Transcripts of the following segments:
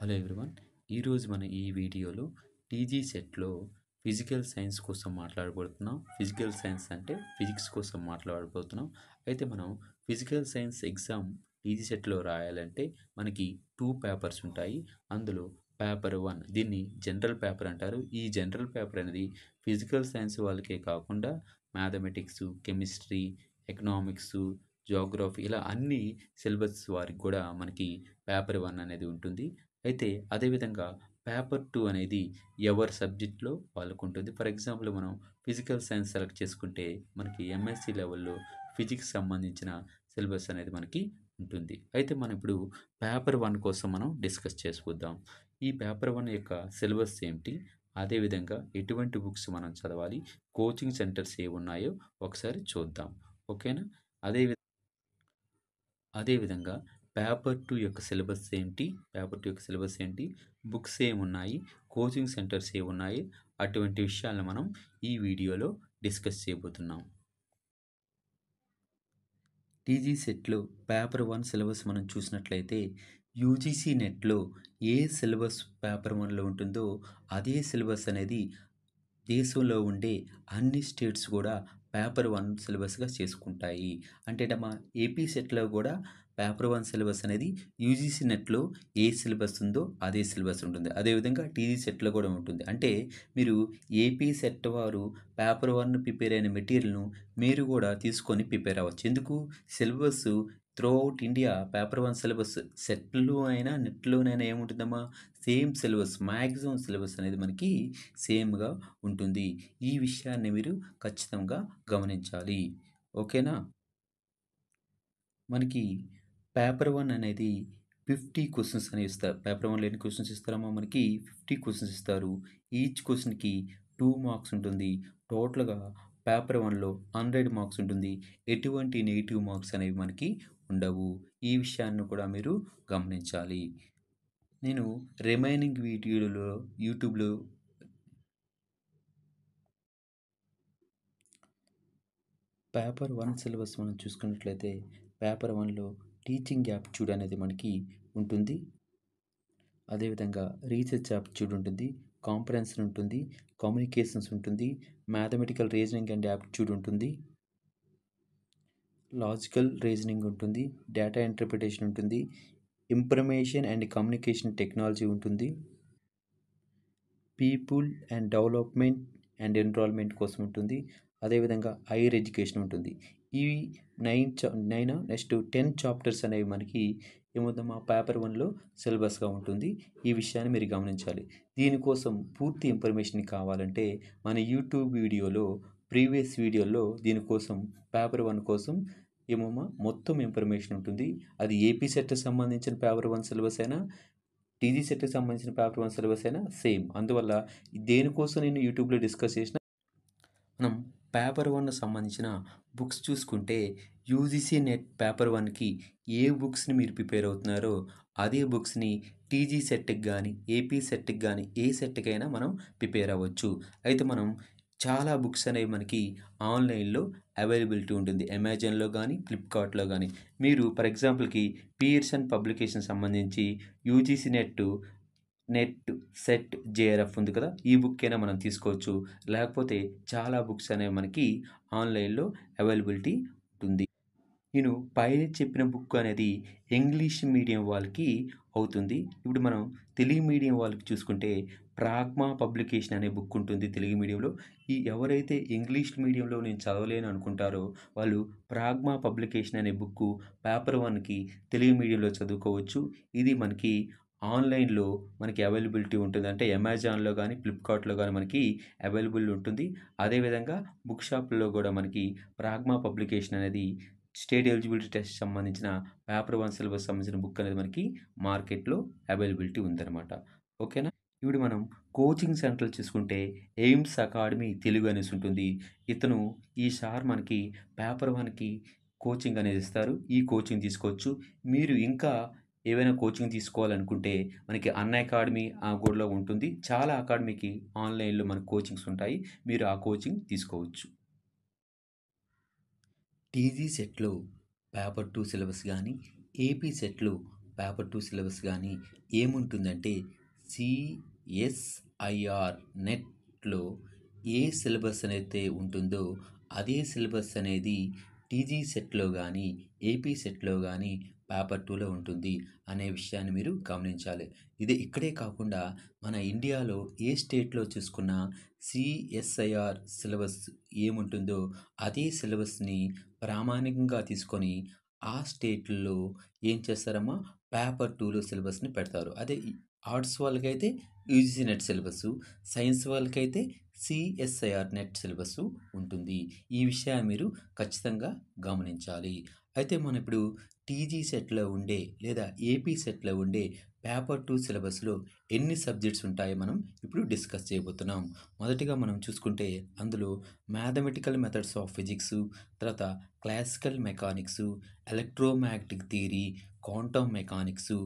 Hello everyone. ఈరోజు మనం ఈ వీడియోలో టీజీ సెట్లో ఫిజికల్ సైన్స్ కోసం మాట్లాడబోతున్నాం. ఫిజికల్ సైన్స్ అంటే ఫిజిక్స్ కోసం మాట్లాడబోతున్నాం. అయితే మనం ఫిజికల్ సైన్స్ ఎగ్జామ్ టీజీ సెట్లో రాయాలంటే మనకి 2 పేపర్స్ ఉంటాయి. అందులో పేపర్ 1 దీన్ని జనరల్ పేపర్ అంటారు. ఈ జనరల్ పేపర్ అనేది ఫిజికల్ సైన్స్ వాళ్ళకే కాకుండా మ్యాథమెటిక్స్, కెమిస్ట్రీ, ఎకనామిక్స్, జియోగ్రఫీ ఇలా అన్ని సిలబస్ వారికి కూడా మనకి పేపర్ 1 అనేది ఉంటుంది. అయితే అదేవిధంగా పేపర్ 2 అనేది ఎవరి సబ్జెక్ట్‌లో వాళ్ళకుంటుంది. ఫర్ ఎగ్జాంపుల్ మనం ఫిజికల్ సైన్స్ సెలెక్ట్ చేసుకుంటే మనకి ఎంఎస్‌సి లెవెల్‌లో ఫిజిక్స్ సంబంధించిన సిలబస్ అనేది మనకి ఉంటుంది. అయితే మనం ఇప్పుడు పేపర్ 1 కోసం మనం డిస్కస్ చేసుకుందాం. ఈ పేపర్ 1 యొక్క సిలబస్ ఏమిటి? అదేవిధంగా ఎటువంటి బుక్స్ మనం చదవాలి? కోచింగ్ సెంటర్స్ ఏవున్నాయో ఒకసారి చూద్దాం. ఓకేనా? అదే అదేవిధంగా పేపర్ 2 యొక్క సిలబస్ ఏంటి? పేపర్ 2 యొక్క సిలబస్ ఏంటి? బుక్స్ ఏమున్నాయి? కోచింగ్ సెంటర్స్ ఏవున్నాయి? అటువంటి విషయాలను మనం ఈ వీడియోలో డిస్కస్ చేయబోతున్నాం. టీజీ సెట్‌లో పేపర్ 1 సిలబస్ మనం చూసినట్లయితే యూజీసీ నెట్‌లో ఏ సిలబస్ పేపర్ 1లో ఉంటుందో అదే సిలబస్ అనేది దేశంలో ఉండే అన్ని స్టేట్స్ కూడా పేపర్ 1 సిలబస్‌గా చేసుకుంటాయి. అంటేటమ్మా ఏపీ సెట్‌లో కూడా పేపర్ 1 సిలబస్ అనేది యూజీసీ నెట్‌లో ఏ సిలబస్ ఉందో అదే సిలబస్ ఉంటుంది. అదేవిధంగా టీజీ సెట్‌లో కూడా ఉంటుంది. అంటే మీరు ఏపీ సెట్ వారు పేపర్ 1 ప్రిపేర్ అయిన మెటీరియల్‌ను మీరు కూడా తీసుకొని ప్రిపేర్ అవ్వచ్చు. ఎందుకు? Syllabus throughout India paper 1 syllabus సెట్‌లో అయినా, నెట్‌లోనైనా ఏముంటుందమ్మా? సేమ్ సిలబస్ మాక్సిమం సిలబస్ అనేది మనకి సేమ్‌గా ఉంటుంది. ఈ విషయాన్ని మీరు ఖచ్చితంగా గమనించాలి. ఓకేనా? మనకి పేపర్ 1 అనేది 50 క్వెషన్స్ అనేవి ఇస్తారు. పేపర్ 1లో ఎన్ని క్వెషన్స్ ఇస్తారమ్మా? మనకి 50 క్వెషన్స్ ఇస్తారు. ఈచ్ క్వెషన్‌కి 2 మార్క్స్ ఉంటుంది. టోటల్‌గా పేపర్ 1లో 100 మార్క్స్ ఉంటుంది. ఎటువంటి నెగెటివ్ మార్క్స్ అనేవి మనకి ఉండవు. ఈ విషయాన్ని కూడా మీరు గమనించాలి. నేను రిమైనింగ్ వీడియోలో యూట్యూబ్‌లో పేపర్ 1 సిలబస్ మనం చూసుకున్నట్లయితే పేపర్ 1లో టీచింగ్ యాప్టిట్యూడ్ అనేది మనకి ఉంటుంది. అదేవిధంగా రీసెర్చ్ యాప్టిట్యూడ్ ఉంటుంది. కాంప్రహెన్షన్ ఉంటుంది. కమ్యూనికేషన్స్ ఉంటుంది. మ్యాథమెటికల్ రీజనింగ్ అండ్ యాప్టిట్యూడ్ ఉంటుంది. లాజికల్ రీజనింగ్ ఉంటుంది. డేటా ఇంటర్ప్రిటేషన్ ఉంటుంది. ఇన్ఫర్మేషన్ అండ్ కమ్యూనికేషన్ టెక్నాలజీ ఉంటుంది. People and development and enrolment కోసం ఉంటుంది. అదేవిధంగా హైయర్ ఎడ్యుకేషన్ ఉంటుంది. ఈ 9 నెక్స్ట్ 10 చాప్టర్స్ అనేవి మనకి ఏమవుతుందమ్మా పేపర్ 1లో సిలబస్‌గా ఉంటుంది. ఈ విషయాన్ని మీరు గమనించాలి. దీనికోసం పూర్తి ఇన్ఫర్మేషన్ కావాలంటే మన యూట్యూబ్ వీడియోలో ప్రీవియస్ వీడియోలో దీనికోసం పేపర్ 1 కోసం ఏమమ్మా మొత్తం ఇన్ఫర్మేషన్ ఉంటుంది. అది ఏపీ సెట్‌కి సంబంధించిన పేపర్ 1 సిలబస్ అయినా టీజీ సెట్‌కి సంబంధించిన పేపర్ 1 సిలబస్ అయినా సేమ్. అందువల్ల దేనికోసం నేను యూట్యూబ్‌లో డిస్కస్ చేసినా మనం పేపర్ 1 సంబంధించిన బుక్స్ చూసుకుంటే యూజీసీ నెట్ పేపర్ 1కి ఏ బుక్స్‌ని మీరు ప్రిపేర్ అవుతున్నారో అదే బుక్స్‌ని టీజీ సెట్‌కి గానీ, ఏపీ సెట్‌కి గానీ ఏ సెట్‌కైనా మనం ప్రిపేర్ అవ్వచ్చు. అయితే మనం చాలా బుక్స్ అనేవి మనకి ఆన్‌లైన్‌లో అవైలబిలిటీ ఉంటుంది. అమెజాన్‌లో గానీ, ఫ్లిప్‌కార్ట్‌లో గానీ. మీరు ఫర్ ఎగ్జాంపుల్‌కి పియర్సన్ పబ్లికేషన్ సంబంధించి యూజీసీ నెట్ సెట్ జేఆర్ఎఫ్ ఉంది కదా! ఈ బుక్ అయినా మనం తీసుకోవచ్చు. లేకపోతే చాలా బుక్స్ అనేవి మనకి ఆన్‌లైన్‌లో అవైలబిలిటీ ఉంటుంది. నేను పైన చెప్పిన బుక్ అనేది ఇంగ్లీష్ మీడియం వాళ్ళకి అవుతుంది. ఇప్పుడు మనం తెలుగు మీడియం వాళ్ళకి చూసుకుంటే ప్రాగ్మా పబ్లికేషన్ అనే బుక్ ఉంటుంది తెలుగు మీడియంలో. ఎవరైతే ఇంగ్లీష్ మీడియంలో నేను చదవలేను అనుకుంటారో వాళ్ళు ప్రాగ్మా పబ్లికేషన్ అనే బుక్కు పేపర్ 1కి తెలుగు మీడియంలో చదువుకోవచ్చు. ఇది మనకి ఆన్‌లైన్‌లో మనకి అవైలబిలిటీ ఉంటుంది. అంటే అమెజాన్‌లో గానీ, ఫ్లిప్‌కార్ట్‌లో గానీ మనకి అవైలబుల్ ఉంటుంది. అదేవిధంగా బుక్ షాపుల్లో గూడా మనకి ప్రాగ్మా పబ్లికేషన్ అనేది స్టేట్ ఎలిజిబిలిటీ టెస్ట్ సంబంధించిన పేపర్ 1 సిలబస్ సంబంధించిన బుక్ అనేది మనకి మార్కెట్‌లో అవైలబిలిటీ ఉందనమాట. ఓకేనా? ఇప్పుడు మనం కోచింగ్ సెంటర్లు చూసుకుంటే ఎయిమ్స్ అకాడమీ తెలుగు అనేసి ఉంటుంది. ఈ సార్ మనకి పేపర్ 1కి కోచింగ్ అనేది ఇస్తారు. ఈ కోచింగ్ తీసుకోవచ్చు. మీరు ఇంకా ఏవైనా కోచింగ్ తీసుకోవాలనుకుంటే మనకి అన్ అకాడమీ గూడలో ఉంటుంది. చాలా అకాడమీకి ఆన్‌లైన్‌లో మనకు కోచింగ్స్ ఉంటాయి. మీరు ఆ కోచింగ్ తీసుకోవచ్చు. టీజీ సెట్‌లో పేపర్ 2 సిలబస్ గానీ, ఏపీ సెట్‌లో పేపర్ 2 సిలబస్ కానీ ఏముంటుందంటే సిఎస్ఐఆర్ నెట్లో ఏ సిలబస్ అయితే ఉంటుందో అదే సిలబస్ అనేది టీజీ సెట్లో కానీ ఏపీ సెట్లో కానీ పేపర్ 2లో ఉంటుంది అనే విషయాన్ని మీరు గమనించాలి. ఇది ఇక్కడే కాకుండా మన ఇండియాలో ఏ స్టేట్లో చూసుకున్నా సిఎస్ఐఆర్ సిలబస్ ఏముంటుందో అదే సిలబస్ని ప్రామాణికంగా తీసుకొని ఆ స్టేట్లో ఏం చేస్తారమ్మా పేపర్ 2లో సిలబస్ని పెడతారు. అదే ఆర్ట్స్ వాళ్ళకైతే యూజీసీ నెట్ సిలబస్, సైన్స్ వాళ్ళకైతే సిఎస్ఐఆర్ నెట్ సిలబస్ ఉంటుంది. ఈ విషయాన్ని మీరు ఖచ్చితంగా గమనించాలి. అయితే మనం ఇప్పుడు టీజీ సెట్లో ఉండే లేదా ఏపీ సెట్లో ఉండే పేపర్ 2 సిలబస్లో ఎన్ని సబ్జెక్ట్స్ ఉంటాయో మనం ఇప్పుడు డిస్కస్ చేయబోతున్నాం. మొదటిగా మనం చూసుకుంటే అందులో మ్యాథమెటికల్ మెథడ్స్ ఆఫ్ ఫిజిక్స్, తర్వాత classical mechanics, electromagnetic theory, quantum mechanics,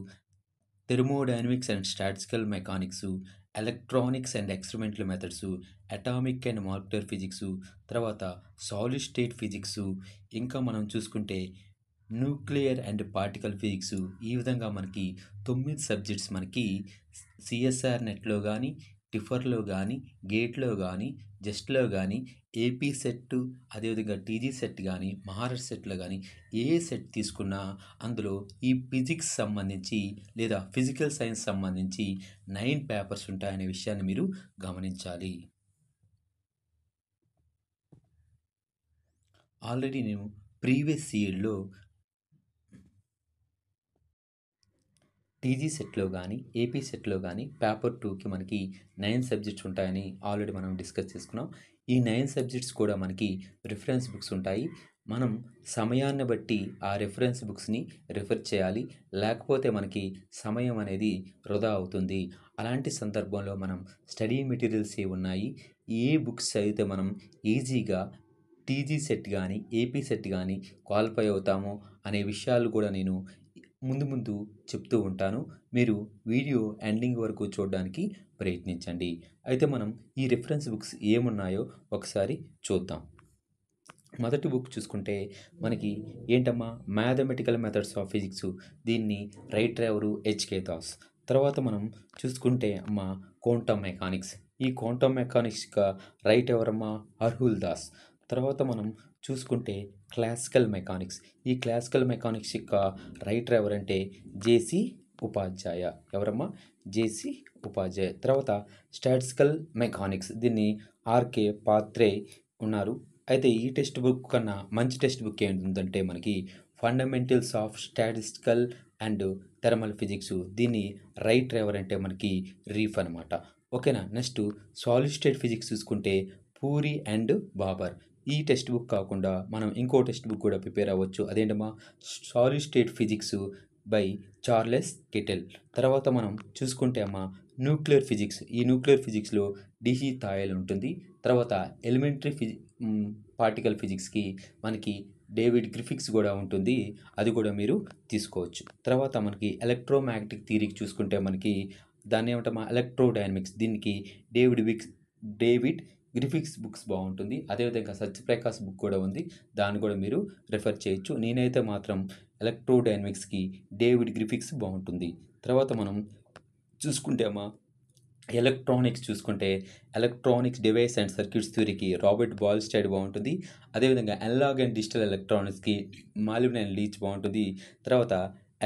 thermodynamics and statistical mechanics, electronics and experimental methods, atomic and molecular physics, తర్వాత సాలిడ్ స్టేట్ ఫిజిక్స్, ఇంకా మనం చూసుకుంటే న్యూక్లియర్ అండ్ పార్టికల్ ఫిజిక్స్. ఈ విధంగా మనకి 9 సబ్జెక్ట్స్ మనకి సిఎస్ఆర్ నెట్లో కానీ, టిఫర్లో కానీ, గేట్లో కానీ, జస్ట్లో కానీ, ఏపీ సెట్, అదేవిధంగా టీజీ సెట్ కానీ, మహారాష్ట్ర సెట్లో కానీ ఏ సెట్ తీసుకున్నా అందులో ఈ ఫిజిక్స్ సంబంధించి లేదా ఫిజికల్ సైన్స్ సంబంధించి 9 పేపర్స్ ఉంటాయనే విషయాన్ని మీరు గమనించాలి. ఆల్రెడీ నేను ప్రీవియస్ ఇయర్లో టీజీ సెట్లో కానీ ఏపీ సెట్లో కానీ పేపర్ 2కి మనకి 9 సబ్జెక్ట్స్ ఉంటాయని ఆల్రెడీ మనం డిస్కస్ చేసుకున్నాం. ఈ 9 సబ్జెక్ట్స్ కూడా మనకి రిఫరెన్స్ బుక్స్ ఉంటాయి. మనం సమయాన్ని బట్టి ఆ రిఫరెన్స్ బుక్స్ని రిఫర్ చేయాలి, లేకపోతే మనకి సమయం అనేది వృధా అవుతుంది. అలాంటి సందర్భంలో మనం స్టడీ మెటీరియల్స్ ఏ ఉన్నాయి, ఏ బుక్స్ చదివితే మనం ఈజీగా టీజీ సెట్ కానీ ఏపీ సెట్ కానీ క్వాలిఫై అవుతామో అనే విషయాలు కూడా నేను ముందు చెప్తూ ఉంటాను. మీరు వీడియో ఎండింగ్ వరకు చూడడానికి ప్రయత్నించండి. అయితే మనం ఈ రిఫరెన్స్ బుక్స్ ఏమున్నాయో ఒకసారి చూద్దాం. మొదటి బుక్ చూసుకుంటే మనకి ఏంటమ్మా మ్యాథమెటికల్ మెథడ్స్ ఆఫ్ ఫిజిక్స్. దీన్ని రైటర్ ఎవరు హెచ్కే దాస్. తర్వాత మనం చూసుకుంటే అమ్మ క్వాంటమ్ మెకానిక్స్. ఈ క్వాంటమ్ మెకానిక్స్ రైట్ ఎవరమ్మా అర్హుల్ దాస్. తర్వాత మనం చూసుకుంటే క్లాసికల్ మెకానిక్స్. ఈ క్లాసికల్ మెకానిక్స్ యొక్క రైటర్ ఎవరంటే జేసి ఉపాధ్యాయ. ఎవరమ్మా జేసి ఉపాధ్యాయ. తర్వాత స్టాటిస్టికల్ మెకానిక్స్, దీన్ని ఆర్కే పాత్రే ఉన్నారు. అయితే ఈ టెక్స్ట్ బుక్ కన్నా మంచి టెక్స్ట్ బుక్ ఏంటంటే మనకి fundamentals of statistical and thermal physics. దీన్ని రైటర్ ఎవరంటే మనకి రీఫ్ అనమాట. ఓకేనా. నెక్స్ట్ సాలిడ్ స్టేట్ ఫిజిక్స్ చూసుకుంటే పూరి అండ్ బాబర్. ఈ టెక్స్ట్ బుక్ కాకుండా మనం ఇంకో టెక్స్ట్ బుక్ కూడా ప్రిపేర్ అవ్వచ్చు. అదేంటమ్మా solid state physics by Charles kettle. తర్వాత మనం చూసుకుంటే అమ్మ న్యూక్లియర్ ఫిజిక్స్. ఈ న్యూక్లియర్ ఫిజిక్స్లో డిసి థాయల్ ఉంటుంది. తర్వాత ఎలిమెంటరీ పార్టికల్ ఫిజిక్స్కి మనకి డేవిడ్ గ్రిఫిత్స్ కూడా ఉంటుంది. అది కూడా మీరు తీసుకోవచ్చు. తర్వాత మనకి ఎలక్ట్రోమాగ్నెటిక్ థియరీకి చూసుకుంటే మనకి దాన్ని ఏమంటామా ఎలక్ట్రోడైనమిక్స్. దీనికి డేవిడ్ గ్రిఫిత్స్ బుక్స్ బాగుంటుంది. అదేవిధంగా సత్యప్రకాష్ బుక్ కూడా ఉంది, దాన్ని కూడా మీరు రిఫర్ చేయొచ్చు. నేనైతే మాత్రం ఎలక్ట్రోడైనమిక్స్కి డేవిడ్ గ్రిఫిత్స్ బాగుంటుంది. తర్వాత మనం చూసుకుంటే అమ్మా ఎలక్ట్రానిక్స్ చూసుకుంటే ఎలక్ట్రానిక్స్ డివైస్ అండ్ సర్క్యూట్స్ థియరీకి రాబర్ట్ బాల్స్టైడ్ బాగుంటుంది. అదేవిధంగా అనలాగ్ అండ్ డిజిటల్ ఎలక్ట్రానిక్స్కి మాలిబ్న్ అండ్ లీచ్ బాగుంటుంది. తర్వాత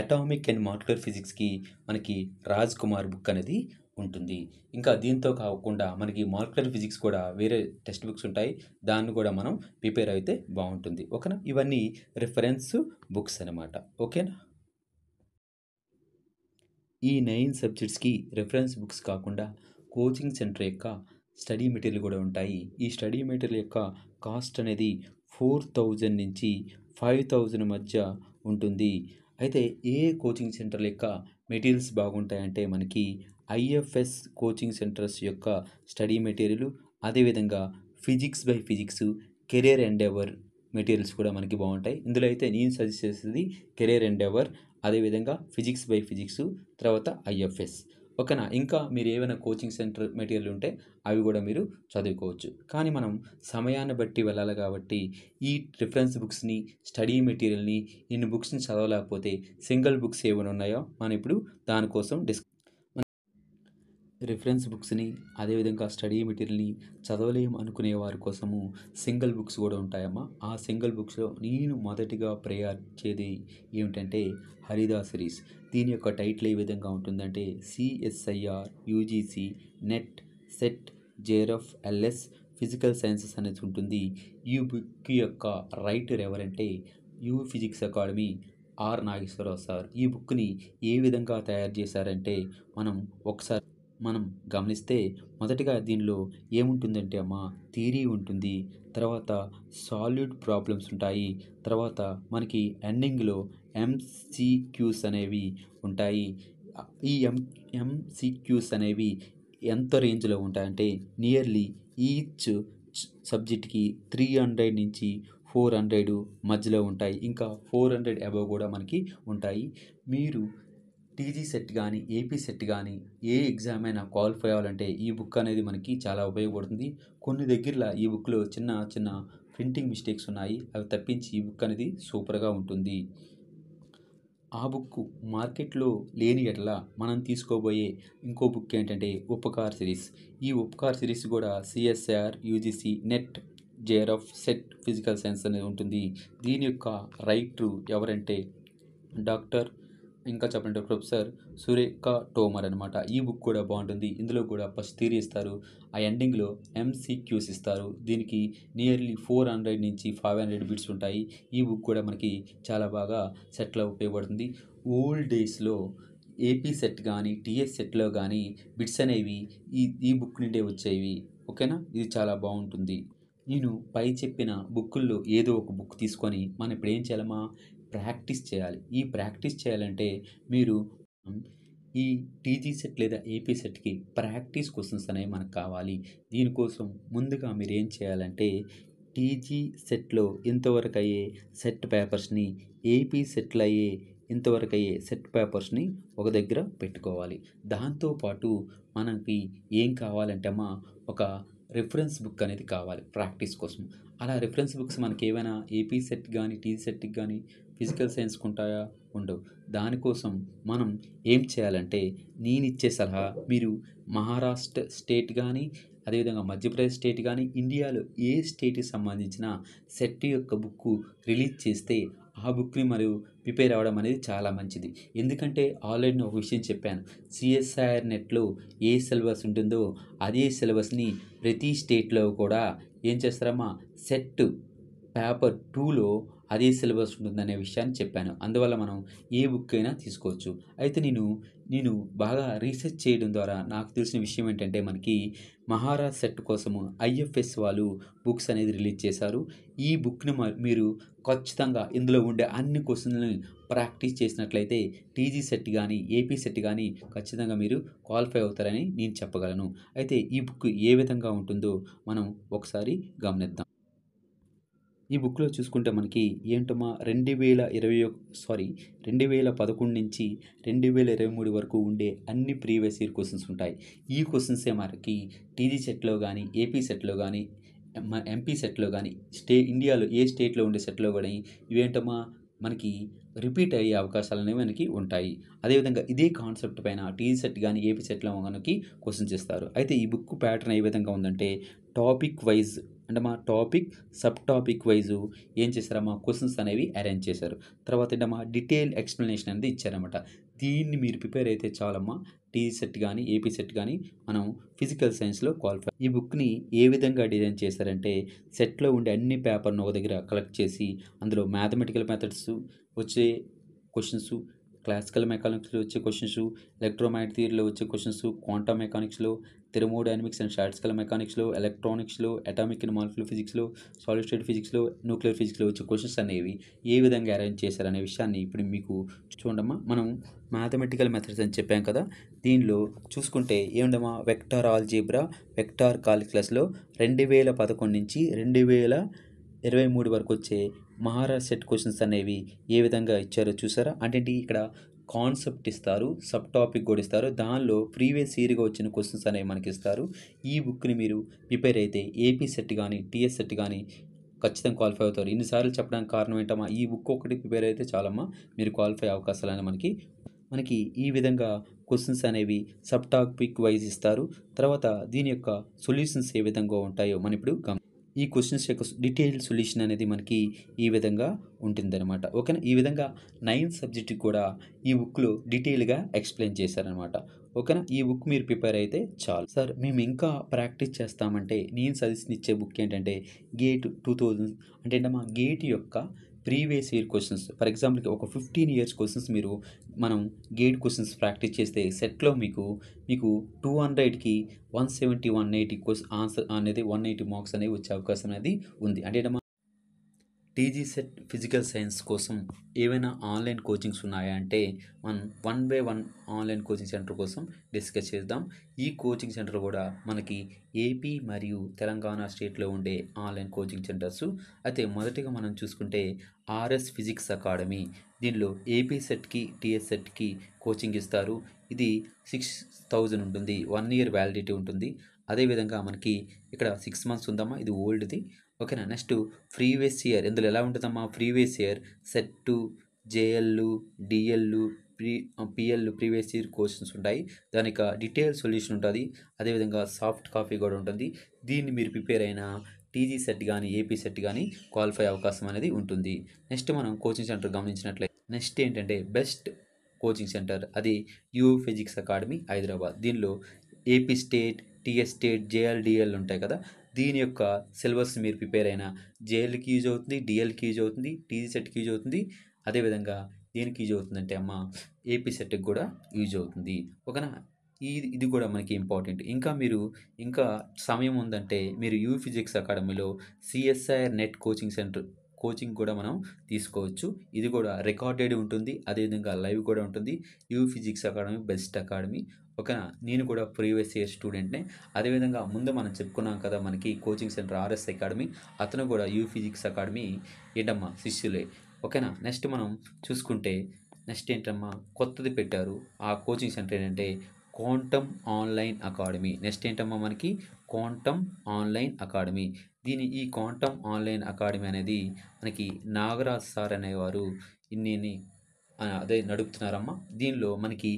అటామిక్ అండ్ మాలిక్యులర్ ఫిజిక్స్కి మనకి రాజ్ కుమార్ బుక్ అనేది ఉంటుంది. ఇంకా దీంతో కాకుండా మనకి మాలిక్యులర్ ఫిజిక్స్ కూడా వేరే టెక్స్ట్ బుక్స్ ఉంటాయి, దాన్ని కూడా మనం ప్రిపేర్ అయితే బాగుంటుంది. ఓకేనా. ఇవన్నీ రిఫరెన్స్ బుక్స్ అనమాట. ఓకేనా. ఈ 9 సబ్జెక్ట్స్కి రిఫరెన్స్ బుక్స్ కాకుండా కోచింగ్ సెంటర్ యొక్క స్టడీ మెటీరియల్ కూడా ఉంటాయి. ఈ స్టడీ మెటీరియల్ యొక్క కాస్ట్ అనేది 4000 నుంచి 5000 మధ్య ఉంటుంది. అయితే ఏ కోచింగ్ సెంటర్ యొక్క మెటీరియల్స్ బాగుంటాయంటే మనకి ఐఎఫ్ఎస్ కోచింగ్ సెంటర్స్ యొక్క స్టడీ మెటీరియల్, అదేవిధంగా physics by physics, career endeavour materials కూడా మనకి బాగుంటాయి. ఇందులో అయితే నేను సజెస్ట్ చేసేది కెరియర్ ఎండెవర్, అదేవిధంగా ఫిజిక్స్ బై ఫిజిక్స్, తర్వాత ఐఎఫ్ఎస్. ఓకేనా. ఇంకా మీరు ఏవైనా కోచింగ్ సెంటర్ మెటీరియల్ ఉంటే అవి కూడా మీరు చదువుకోవచ్చు. కానీ మనం సమయాన్ని బట్టి వెళ్ళాలి కాబట్టి ఈ రిఫరెన్స్ బుక్స్ని, స్టడీ మెటీరియల్ని, ఇన్ని బుక్స్ని చదవలేకపోతే సింగిల్ బుక్స్ ఏమైనా ఉన్నాయో మనం ఇప్పుడు దానికోసం రిఫరెన్స్ బుక్స్ని, అదేవిధంగా స్టడీ మెటీరియల్ని చదవలేము అనుకునే వారి కోసము సింగిల్ బుక్స్ కూడా ఉంటాయమ్మా. ఆ సింగిల్ బుక్స్లో నేను మొదటిగా ప్రయారిటించేది ఏమిటంటే హరిదాస్ సిరీస్. దీని యొక్క టైటిల్ ఏ విధంగా ఉంటుందంటే CSIR UGC NET SET JRF LS physical sciences అనేది ఉంటుంది. ఈ బుక్ యొక్క రైటర్ ఎవరంటే U physics academy R Nageswararao sir. ఈ బుక్ని ఏ విధంగా తయారు చేశారంటే మనం గమనిస్తే మొదటిగా దీనిలో ఏముంటుందంటే అమ్మ థియరీ ఉంటుంది, తర్వాత సాలిడ్ ప్రాబ్లమ్స్ ఉంటాయి, తర్వాత మనకి ఎండింగ్లో ఎంసీక్యూస్ అనేవి ఉంటాయి. ఈ ఎంసీక్యూస్ అనేవి ఎంత రేంజ్లో ఉంటాయంటే నియర్లీ ఈచ్ సబ్జెక్ట్కి 300 నుంచి 400 మధ్యలో ఉంటాయి. ఇంకా 400 అబవ్ కూడా మనకి ఉంటాయి. మీరు టీజీ సెట్ కానీ, ఏపీ సెట్ కానీ ఏ ఎగ్జామ్ అయినా క్వాలిఫై అవ్వాలంటే ఈ బుక్ అనేది మనకి చాలా ఉపయోగపడుతుంది. కొన్ని దగ్గరలో ఈ బుక్లో చిన్న చిన్న ప్రింటింగ్ మిస్టేక్స్ ఉన్నాయి. అవి తప్పించి ఈ బుక్ అనేది సూపర్గా ఉంటుంది. ఆ బుక్ మార్కెట్లో లేని ఎడల మనం తీసుకోబోయే ఇంకో బుక్ ఏంటంటే ఉపకార్ సిరీస్. ఈ ఉపకార్ సిరీస్ కూడా CSR UGC net JRF set physical science అనేది ఉంటుంది. దీని యొక్క రైటరు ఎవరంటే డాక్టర్ ప్రొఫెసర్ సురేఖ టోమర్ అనమాట. ఈ బుక్ కూడా బాగుంటుంది. ఇందులో కూడా ఫస్ట్ థియరీ ఇస్తారు, ఆ ఎండింగ్లో ఎంసీక్యూస్ ఇస్తారు. దీనికి నియర్లీ 400 నుంచి 500 బిట్స్ ఉంటాయి. ఈ బుక్ కూడా మనకి చాలా బాగా సెట్లో ఉపయోగపడుతుంది. ఓల్డ్ డేస్లో ఏపీ సెట్ కానీ, టీఎస్ సెట్లో కానీ బిట్స్ అనేవి ఈ బుక్ నుండే వచ్చేవి. ఓకేనా. ఇది చాలా బాగుంటుంది. నేను పై చెప్పిన బుక్కుల్లో ఏదో ఒక బుక్ తీసుకొని మనం ఇప్పుడు ఏం చేయాలమ్మా, ప్రాక్టీస్ చేయాలి. ఈ ప్రాక్టీస్ చేయాలంటే మీరు ఈ టీజీ సెట్ లేదా ఏపీ సెట్కి ప్రాక్టీస్ క్వశ్చన్స్ అనేవి మనకు కావాలి. దీనికోసం ముందుగా మీరు ఏం చేయాలంటే టీజీ సెట్లో ఇంతవరకు అయ్యే సెట్ పేపర్స్ని, ఏపీ సెట్లో అయ్యే ఇంతవరకు అయ్యే సెట్ పేపర్స్ని ఒక దగ్గర పెట్టుకోవాలి. దాంతోపాటు మనకి ఏం కావాలంటే అమ్మా ఒక రిఫరెన్స్ బుక్ అనేది కావాలి ప్రాక్టీస్ కోసం. అలా రిఫరెన్స్ బుక్స్ మనకి ఏమైనా ఏపీ సెట్ కానీ, టీజీ సెట్కి కానీ ఫిజికల్ సైన్స్కి ఉంటాయా? ఉండవు. దానికోసం మనం ఏం చేయాలంటే నేను ఇచ్చే సలహా, మీరు మహారాష్ట్ర స్టేట్ కానీ, అదేవిధంగా మధ్యప్రదేశ్ స్టేట్ కానీ, ఇండియాలో ఏ స్టేట్కి సంబంధించిన సెట్ యొక్క బుక్కు రిలీజ్ చేస్తే ఆ బుక్ని మరియు ప్రిపేర్ అవ్వడం అనేది చాలా మంచిది. ఎందుకంటే ఆల్రెడీ నేను ఒక విషయం చెప్పాను, సిఎస్ఐఆర్ నెట్లో ఏ సిలబస్ ఉంటుందో అదే సిలబస్ని ప్రతి స్టేట్లో కూడా ఏం చేస్తారమ్మా సెట్ పేపర్ 2లో అదే సిలబస్ ఉంటుందనే విషయాన్ని చెప్పాను. అందువల్ల మనం ఏ బుక్ అయినా తీసుకోవచ్చు. అయితే నేను బాగా రీసెర్చ్ చేయడం ద్వారా నాకు తెలిసిన విషయం ఏంటంటే మనకి మహారాజ్ సెట్ కోసము ఐఎఫ్ఎస్ వాళ్ళు బుక్స్ అనేది రిలీజ్ చేశారు. ఈ బుక్ని మీరు ఖచ్చితంగా ఇందులో ఉండే అన్ని క్వశ్చన్లని ప్రాక్టీస్ చేసినట్లయితే టీజీ సెట్ కానీ, ఏపీ సెట్ కానీ ఖచ్చితంగా మీరు క్వాలిఫై అవుతారని నేను చెప్పగలను. అయితే ఈ బుక్ ఏ విధంగా ఉంటుందో మనం ఒకసారి గమనిద్దాం. ఈ బుక్లో చూసుకుంటే మనకి ఏంటమ్మా 2011 నుంచి 2023 వరకు ఉండే అన్ని ప్రీవియస్ ఇయర్ క్వశ్చన్స్ ఉంటాయి. ఈ క్వశ్చన్సే మనకి టీజీ సెట్లో కానీ, ఏపీ సెట్లో కానీ, ఎంపీ సెట్లో కానీ, ఇండియాలో ఏ స్టేట్లో ఉండే సెట్లో కానీ ఇవేంటమ్మా మనకి రిపీట్ అయ్యే అవకాశాలు అనేవి మనకి ఉంటాయి. అదేవిధంగా ఇదే కాన్సెప్ట్ పైన టీజీ సెట్ కానీ, ఏపీ సెట్లో మనకి క్వశ్చన్స్ ఇస్తారు. అయితే ఈ బుక్ ప్యాటర్న్ ఏ విధంగా ఉందంటే టాపిక్ వైజ్ అంటే మా టాపిక్ సబ్ టాపిక్ వైజు ఏం చేశారమ్మా క్వశ్చన్స్ అనేవి అరేంజ్ చేశారు. తర్వాత ఏంటమ్మా డీటెయిల్ ఎక్స్ప్లెనేషన్ అనేది ఇచ్చారన్నమాట. దీన్ని మీరు ప్రిపేర్ అయితే చాలమ్మా టీజీ సెట్ కానీ, ఏపీ సెట్ కానీ మనం ఫిజికల్ సైన్స్లో క్వాలిఫై. ఈ బుక్ని ఏ విధంగా డిజైన్ చేశారంటే సెట్లో ఉండే అన్ని పేపర్ను ఒక దగ్గర కలెక్ట్ చేసి అందులో మ్యాథమెటికల్ మెథడ్స్ వచ్చే క్వశ్చన్స్, క్లాసికల్ మెకానిక్స్లో వచ్చే క్వశ్చన్స్, ఎలక్ట్రోమాగ్నెటిక్ థియరీలో వచ్చే క్వశ్చన్స్, క్వాంటమ్ మెకానిక్స్లో, థెర్మోడైనమిక్స్ అండ్ స్టాటిస్టికల్ మెకానిక్స్లో, ఎలక్ట్రానిక్స్లో, అటామిక్ అండ్ మాలిక్యులర్ ఫిజిక్స్లో, సాలిడ్ స్టేట్ ఫిజిక్స్లో, న్యూక్లియర్ ఫిజిక్స్లో వచ్చే క్వశ్చన్స్ అనేవి ఏ విధంగా అరేంజ్ చేశారనే విషయాన్ని ఇప్పుడు మీకు చూడమ్మా. మనం మ్యాథమెటికల్ మెథడ్స్ అని చెప్పాం కదా, దీనిలో చూసుకుంటే ఏముందమ్మా వెక్టార్ ఆల్జీబ్రా, వెక్టార్ కాలిక్యులస్లో 2011 నుంచి 2023 వరకు వచ్చే మహారాజ్ సెట్ క్వశ్చన్స్ అనేవి ఏ విధంగా ఇచ్చారో చూసారా. అంటే ఇక్కడ కాన్సెప్ట్ ఇస్తారు, సబ్ టాపిక్ కూడా ఇస్తారు. దానిలో ప్రీవియస్ ఇయర్గా వచ్చిన క్వశ్చన్స్ అనేవి మనకి ఇస్తారు. ఈ బుక్ని మీరు ప్రిపేర్ అయితే ఏపీ సెట్ కానీ టీఎస్ సెట్ కానీ ఖచ్చితంగా క్వాలిఫై అవుతారు. ఇన్నిసార్లు చెప్పడానికి కారణం ఏంటమ్మా, ఈ బుక్ ఒకటి ప్రిపేర్ అయితే చాలమ్మా మీరు క్వాలిఫై అవకాశాలు అనేవి మనకి ఈ విధంగా క్వశ్చన్స్ అనేవి సబ్ టాపిక్ వైజ్ ఇస్తారు. తర్వాత దీని యొక్క సొల్యూషన్స్ ఏ విధంగా ఉంటాయో మనం ఇప్పుడు ఈ క్వశ్చన్స్ యొక్క డీటెయిల్ సొల్యూషన్ అనేది మనకి ఈ విధంగా ఉంటుందన్నమాట. ఓకేనా. ఈ విధంగా 9 సబ్జెక్ట్కి కూడా ఈ బుక్లో డీటెయిల్గా ఎక్స్ప్లెయిన్ చేశారనమాట. ఓకేనా. ఈ బుక్ మీరు ప్రిపేర్ అయితే చాలు. సార్ మేము ఇంకా ప్రాక్టీస్ చేస్తామంటే నేను సజెషన్ ఇచ్చే బుక్ ఏంటంటే గేట్ 2000 అంటే ఏంటమ్మా, గేట్ యొక్క ప్రీవియస్ ఇయర్ క్వశ్చన్స్. ఫర్ ఎగ్జాంపుల్కి ఒక 15 ఇయర్స్ క్వశ్చన్స్ మనం గేట్ క్వశ్చన్స్ ప్రాక్టీస్ చేస్తే సెట్లో మీకు 200కి 170, 180 ఆన్సర్ అనేది 180 మార్క్స్ అనేవి వచ్చే అవకాశం అనేది ఉంది. అంటే టీజీ సెట్ ఫిజికల్ సైన్స్ కోసం ఏవైనా ఆన్లైన్ కోచింగ్స్ ఉన్నాయా అంటే మనం 1 బై 1 ఆన్లైన్ కోచింగ్ సెంటర్ కోసం డిస్కస్ చేద్దాం. ఈ కోచింగ్ సెంటర్ కూడా మనకి ఏపీ మరియు తెలంగాణ స్టేట్లో ఉండే ఆన్లైన్ కోచింగ్ సెంటర్స్. అయితే మొదటిగా మనం చూసుకుంటే ఆర్ఎస్ ఫిజిక్స్ అకాడమీ. దీనిలో ఏపీ సెట్కి టీఎస్ సెట్కి కోచింగ్ ఇస్తారు. ఇది 6000 ఉంటుంది. 1 ఇయర్ వ్యాలిడిటీ ఉంటుంది. అదేవిధంగా మనకి ఇక్కడ 6 మంత్స్ ఉందమ్మా, ఇది ఓల్డ్ది. ఓకేనా. నెక్స్ట్ ప్రీవియస్ ఇయర్ ఇందులో ఎలా ఉంటుందమ్మా, previous year set, JL, DL, PL previous year questions ఉంటాయి. దానికి డీటెయిల్ సొల్యూషన్ ఉంటుంది. అదేవిధంగా సాఫ్ట్ కాపీ కూడా ఉంటుంది. దీన్ని మీరు ప్రిపేర్ అయిన టీజీ సెట్ కానీ ఏపీ సెట్ కానీ క్వాలిఫై అవకాశం అనేది ఉంటుంది. నెక్స్ట్ మనం కోచింగ్ సెంటర్ గమనించినట్లయితే నెక్స్ట్ ఏంటంటే బెస్ట్ కోచింగ్ సెంటర్, అది యూ ఫిజిక్స్ అకాడమీ హైదరాబాద్. దీనిలో AP state, TS state, JL, ఉంటాయి కదా. దీని యొక్క సిలబస్ మీరు ప్రిపేర్ అయినా జేఎల్కి యూజ్ అవుతుంది, డిఎల్కి యూజ్ అవుతుంది, టీజీ సెట్కి యూజ్ అవుతుంది. అదేవిధంగా దేనికి యూజ్ అవుతుందంటే అమ్మ ఏపీ సెట్కి కూడా యూజ్ అవుతుంది. ఓకేనా. ఇది కూడా మనకి ఇంపార్టెంట్. ఇంకా సమయం ఉందంటే మీరు యూ ఫిజిక్స్ అకాడమీలో CSIR net coaching centre coaching కూడా మనం తీసుకోవచ్చు. ఇది కూడా రికార్డెడ్ ఉంటుంది, అదేవిధంగా లైవ్ కూడా ఉంటుంది. You physics academy best academy. ఓకేనా. నేను కూడా ప్రీవియస్ ఇయర్ స్టూడెంట్నే. అదేవిధంగా ముందు మనం చెప్పుకున్నాం కదా మనకి కోచింగ్ సెంటర్ ఆర్ఎస్ అకాడమీ, అతను కూడా యూ ఫిజిక్స్ అకాడమీ ఏంటమ్మా శిష్యులే. ఓకేనా. నెక్స్ట్ మనం చూసుకుంటే నెక్స్ట్ ఏంటమ్మా కొత్తది పెట్టారు ఆ కోచింగ్ సెంటర్ ఏంటంటే క్వాంటమ్ ఆన్లైన్ అకాడమీ. నెక్స్ట్ ఏంటమ్మా మనకి క్వాంటమ్ ఆన్లైన్ అకాడమీ. ఈ క్వాంటమ్ ఆన్లైన్ అకాడమీ అనేది మనకి నాగరాజ్ సార్ అనేవారు అదే నడుపుతున్నారమ్మా. దీనిలో మనకి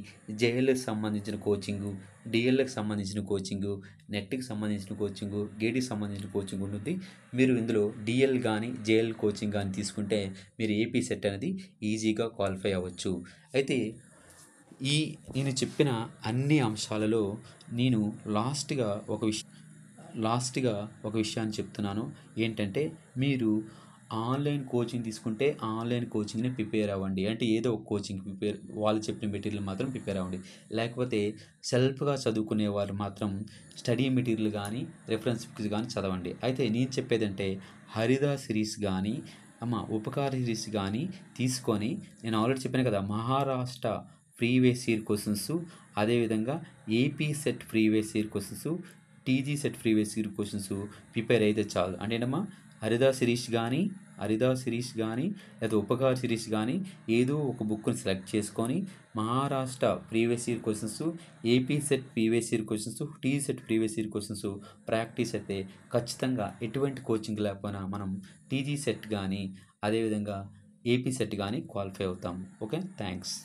జేఎల్కి సంబంధించిన కోచింగు, డిఎల్కి సంబంధించిన కోచింగు, నెట్కి సంబంధించిన కోచింగు, గేట్కి సంబంధించిన కోచింగ్ ఉంటుంది. మీరు ఇందులో డిఎల్ కానీ జేఎల్ కోచింగ్ కానీ తీసుకుంటే మీరు ఏపీ సెట్ అనేది ఈజీగా క్వాలిఫై అవ్వచ్చు. అయితే నేను చెప్పిన అన్ని అంశాలలో నేను లాస్ట్గా ఒక విషయాన్ని చెప్తున్నాను. ఏంటంటే మీరు ఆన్లైన్ కోచింగ్ తీసుకుంటే ఆన్లైన్ కోచింగ్ని ప్రిపేర్ అవ్వండి. అంటే ఏదో ఒక కోచింగ్ వాళ్ళు చెప్పిన మెటీరియల్ మాత్రం ప్రిపేర్ అవ్వండి. లేకపోతే సెల్ఫ్గా చదువుకునే వాళ్ళు మాత్రం స్టడీ మెటీరియల్ కానీ రెఫరెన్స్ బుక్స్ కానీ చదవండి. అయితే నేను చెప్పేదంటే హరిదా సిరీస్ కానీ ఉపకార సిరీస్ కానీ తీసుకొని, నేను ఆల్రెడీ చెప్పాను కదా మహారాష్ట్ర ప్రీవియస్ ఇయర్ క్వశ్చన్స్, అదేవిధంగా AP set previous year questions, TG set previous year questions prepare అయితే చాలు. అంటే ఏంటమ్మా హరిదా సిరీస్ కానీ లేదా ఉపకార సిరీస్ కానీ ఏదో ఒక బుక్ని సెలెక్ట్ చేసుకొని Maharashtra previous year questions, AP set previous year questions, TG set previous year questions practice అయితే ఖచ్చితంగా ఎటువంటి కోచింగ్ లేకపోయినా మనం టీజీ సెట్ కానీ అదేవిధంగా ఏపీ సెట్ కానీ క్వాలిఫై అవుతాం. Okay, thanks.